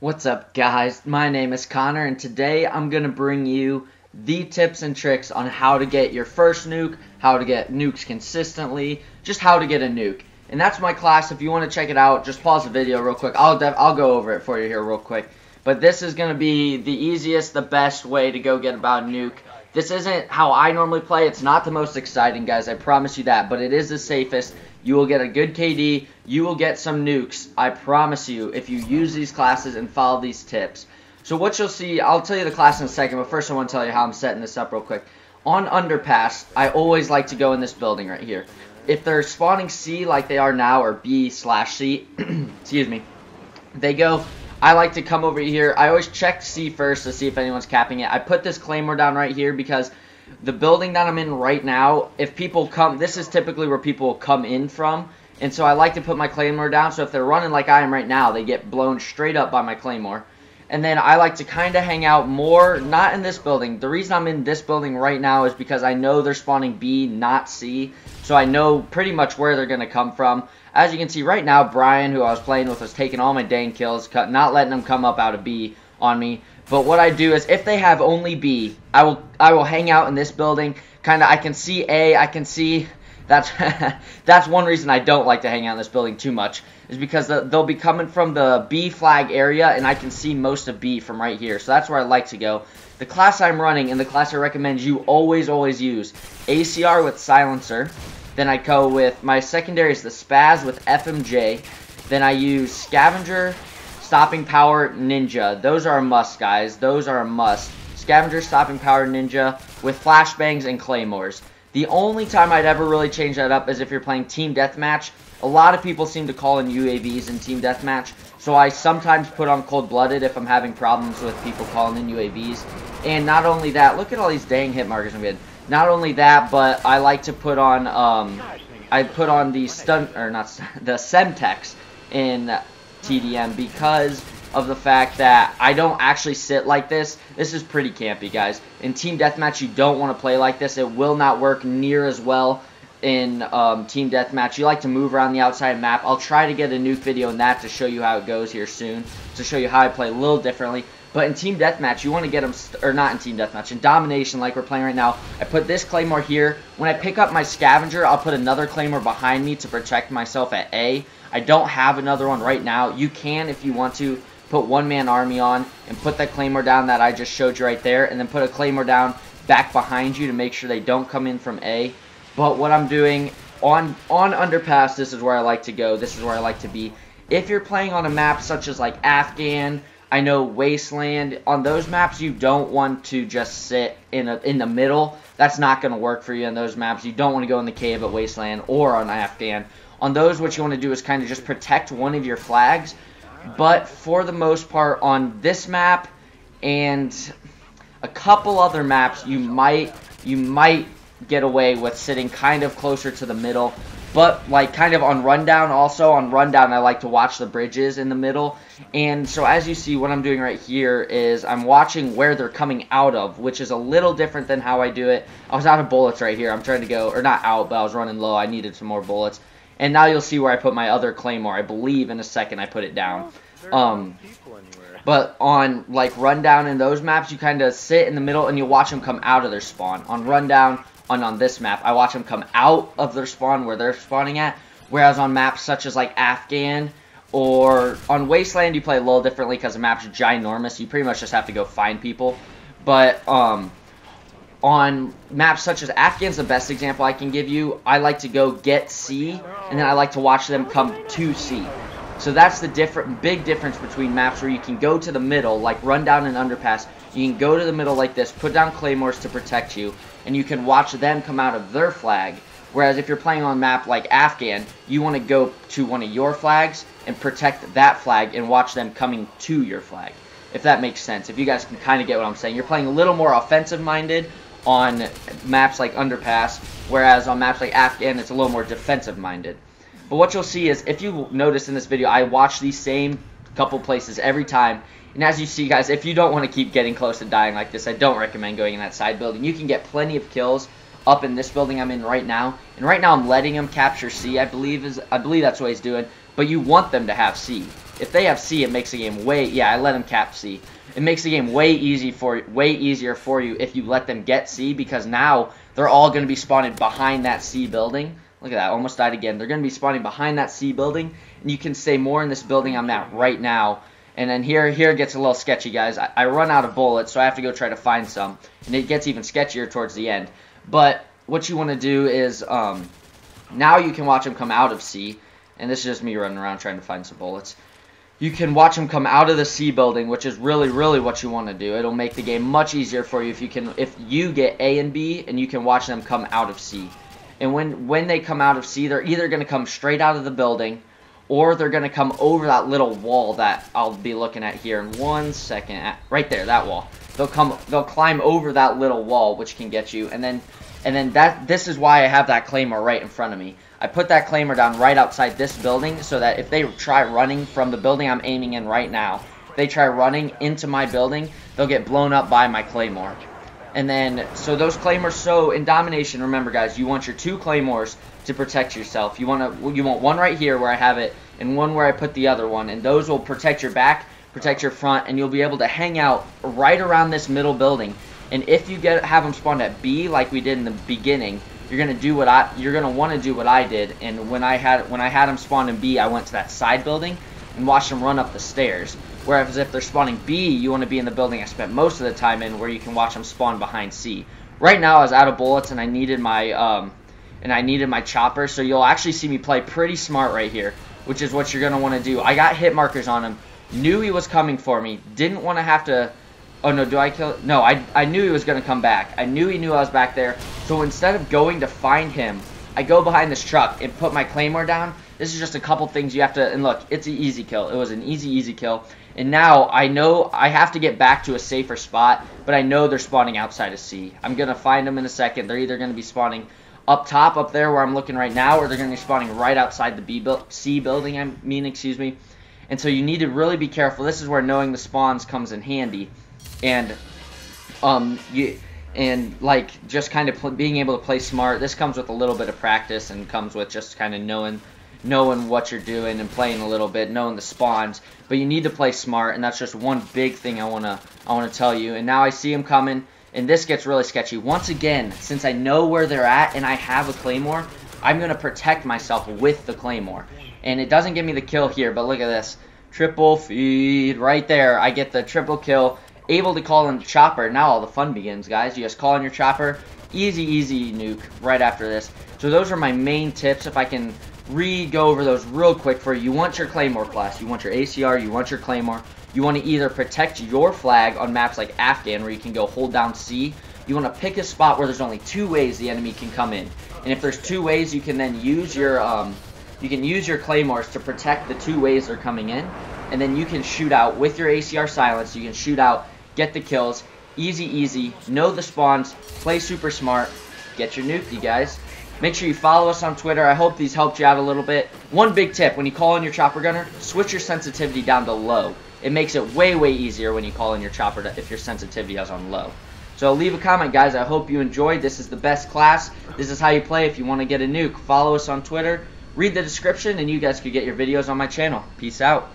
What's up, guys? My name is Connor, and today I'm going to bring you the tips and tricks on how to get your first nuke, how to get nukes consistently, just how to get a nuke. And that's my class. If you want to check it out, just pause the video real quick. I'll go over it for you here real quick. But this is going to be the easiest, the best way to go get about a nuke. This isn't how I normally play. It's not the most exciting, guys. I promise you that. But it is the safest. You will get a good KD. You will get some nukes. I promise you, if you use these classes and follow these tips. So what you'll see, I'll tell you the class in a second, but first I want to tell you how I'm setting this up real quick. On underpass, I always like to go in this building right here. If they're spawning C like they are now, or B/C, excuse me, they go... I like to come over here. I always check C first to see if anyone's capping it. I put this claymore down right here because the building that I'm in right now, if people come, this is typically where people come in from. And so I like to put my claymore down, so if they're running like I am right now, they get blown straight up by my claymore. And then I like to kind of hang out more, not in this building. The reason I'm in this building right now is because I know they're spawning B, not C. So I know pretty much where they're going to come from. As you can see right now, Brian, who I was playing with, was taking all my dang kills, not letting them come up out of B on me. But what I do is, if they have only B, I will hang out in this building. Kind of, I can see A, I can see... That's one reason I don't like to hang out in this building too much, is because they'll be coming from the B flag area, and I can see most of B from right here. So that's where I like to go. The class I'm running, and the class I recommend you always use, ACR with silencer. Then I go with, my secondary is the Spaz with FMJ. Then I use Scavenger, Stopping Power, Ninja. Those are a must, guys. Those are a must. Scavenger, Stopping Power, Ninja with flashbangs and claymores. The only time I'd ever really change that up is if you're playing Team Deathmatch. A lot of people seem to call in UAVs in Team Deathmatch, so I sometimes put on Cold-Blooded if I'm having problems with people calling in UAVs. And not only that, look at all these dang hit markers I'm getting. Not only that, but I like to put on, the Semtex in TDM because of the fact that I don't actually sit like this. This is pretty campy, guys. In Team Deathmatch, you don't want to play like this. It will not work near as well in Team Deathmatch. You like to move around the outside map. I'll try to get a nuke video in that to show you how it goes here soon, to show you how I play a little differently. But in Team Deathmatch, you want to get them, or not in Team Deathmatch, in Domination like we're playing right now, I put this claymore here. When I pick up my Scavenger, I'll put another claymore behind me to protect myself at A. I don't have another one right now. You can, if you want to, put one-man army on and put that claymore down that I just showed you right there, and then put a claymore down back behind you to make sure they don't come in from A. But what I'm doing on underpass, this is where I like to go. This is where I like to be. If you're playing on a map such as like Afghan, I know Wasteland, on those maps you don't want to just sit in the middle. That's not going to work for you in those maps. You don't want to go in the cave at Wasteland or on Afghan. On those, what you want to do is kind of just protect one of your flags. But for the most part, on this map and a couple other maps, you might get away with sitting kind of closer to the middle. But like kind of on Rundown also, on Rundown I like to watch the bridges in the middle. And so as you see, what I'm doing right here is I'm watching where they're coming out of, which is a little different than how I do it. I was out of bullets right here. I'm trying to go, or not out, but I was running low. I needed some more bullets. And now you'll see where I put my other claymore. I believe in a second I put it down. But on like Rundown in those maps, you kind of sit in the middle and you watch them come out of their spawn. On Rundown, on this map, I watch them come out of their spawn where they're spawning at. Whereas on maps such as like Afghan or on Wasteland, you play a little differently because the map's ginormous. You pretty much just have to go find people. But on maps such as Afghan's the best example I can give you. I like to go get C, and then I like to watch them come to C. So that's the big difference between maps where you can go to the middle, like Rundown and Underpass. You can go to the middle like this, put down claymores to protect you, and you can watch them come out of their flag. Whereas if you're playing on a map like Afghan, you want to go to one of your flags and protect that flag and watch them coming to your flag. If that makes sense. If you guys can kind of get what I'm saying. You're playing a little more offensive-minded on maps like Underpass, whereas on maps like Afghan, it's a little more defensive-minded. But what you'll see is, if you notice in this video, I watch these same couple places every time. And as you see, guys, if you don't want to keep getting close to dying like this, I don't recommend going in that side building. You can get plenty of kills up in this building I'm in right now. And right now I'm letting him capture C, I believe that's what he's doing. But you want them to have C. If they have C, it makes the game I let them cap C. It makes the game way easier for you if you let them get C, because now they're all going to be spawning behind that C building. Look at that, almost died again. They're going to be spawning behind that C building, and you can stay more in this building I'm at right now. And then here it gets a little sketchy, guys. I run out of bullets, so I have to go try to find some, and it gets even sketchier towards the end. But what you want to do is, now you can watch them come out of C, and this is just me running around trying to find some bullets. You can watch them come out of the C building, which is really, really what you want to do. It'll make the game much easier for you if you get A and B, and you can watch them come out of C. And when they come out of C, they're either going to come straight out of the building, or they're going to come over that little wall that I'll be looking at here in 1 second. Right there, that wall. They'll climb over that little wall, which can get you. And then this is why I have that claymore right in front of me. I put that claymore down right outside this building, so that if they try running from the building I'm aiming in right now, if they try running into my building, they'll get blown up by my claymore. And then, so those claymores, so in domination, remember guys, you want your 2 claymores to protect yourself. You want one right here where I have it, and one where I put the other one, and those will protect your back, protect your front, and you'll be able to hang out right around this middle building. And if you have them spawned at B like we did in the beginning, you're gonna want to do what I did. And when I had them spawned in B, I went to that side building and watched them run up the stairs. Whereas if they're spawning B, you want to be in the building I spent most of the time in, where you can watch them spawn behind C. Right now I was out of bullets, and I needed my chopper, so you'll actually see me play pretty smart right here, which is what you're gonna want to do. I got hit markers on him, knew he was coming for me, didn't want to have to. Oh no, do I kill? No, I knew he was gonna come back. I knew he knew I was back there. So instead of going to find him, I go behind this truck and put my claymore down. This is just a couple things you have to, and look, it's an easy kill. It was an easy kill. And now I know I have to get back to a safer spot, but I know they're spawning outside of C. I'm going to find them in a second. They're either going to be spawning up top, up there where I'm looking right now, or they're going to be spawning right outside the C building, excuse me. And so you need to really be careful. This is where knowing the spawns comes in handy. And like just kind of being able to play smart. This comes with a little bit of practice, and comes with just kind of knowing what you're doing and playing a little bit, knowing the spawns. But you need to play smart, and that's just one big thing I wanna tell you. And now I see him coming, and this gets really sketchy. Once again, since I know where they're at and I have a claymore, I'm gonna protect myself with the claymore. And it doesn't give me the kill here, but look at this. Triple feed right there. I get the triple kill. Able to call in the chopper. Now all the fun begins, guys. You just call in your chopper. Easy nuke right after this. So those are my main tips. If I can go over those real quick for you. You want your claymore class. You want your ACR. You want your claymore. You want to either protect your flag on maps like Afghan, where you can go hold down C. You want to pick a spot where there's only 2 ways the enemy can come in. And if there's 2 ways, you can then use your claymores to protect the 2 ways they're coming in. And then you can shoot out with your ACR silence. You can shoot out, get the kills. Easy. Know the spawns. Play super smart. Get your nuke, you guys. Make sure you follow us on Twitter. I hope these helped you out a little bit. One big tip, when you call in your chopper gunner, switch your sensitivity down to low. It makes it way easier when you call in your chopper if your sensitivity is on low. So leave a comment, guys. I hope you enjoyed. This is the best class. This is how you play if you want to get a nuke. Follow us on Twitter. Read the description, and you guys could get your videos on my channel. Peace out.